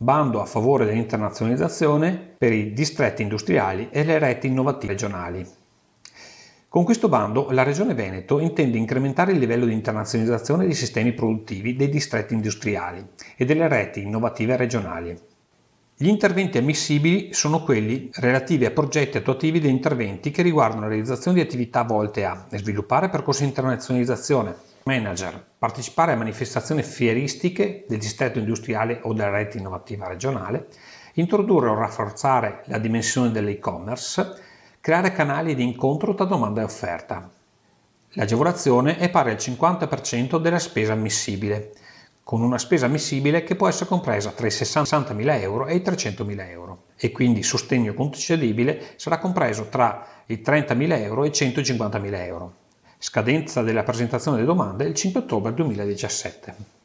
bando a favore dell'internazionalizzazione per i distretti industriali e le reti innovative regionali. Con questo bando la Regione Veneto intende incrementare il livello di internazionalizzazione dei sistemi produttivi dei distretti industriali e delle reti innovative regionali. Gli interventi ammissibili sono quelli relativi a progetti attuativi di interventi che riguardano la realizzazione di attività volte a sviluppare percorsi di internazionalizzazione, manager, partecipare a manifestazioni fieristiche del distretto industriale o della rete innovativa regionale, introdurre o rafforzare la dimensione dell'e-commerce, creare canali di incontro tra domanda e offerta. L'agevolazione è pari al 50% della spesa ammissibile, con una spesa ammissibile che può essere compresa tra i 60.000 euro e i 300.000 euro e quindi il sostegno concedibile sarà compreso tra i 30.000 euro e i 150.000 euro. Scadenza della presentazione delle domande il 5 ottobre 2017.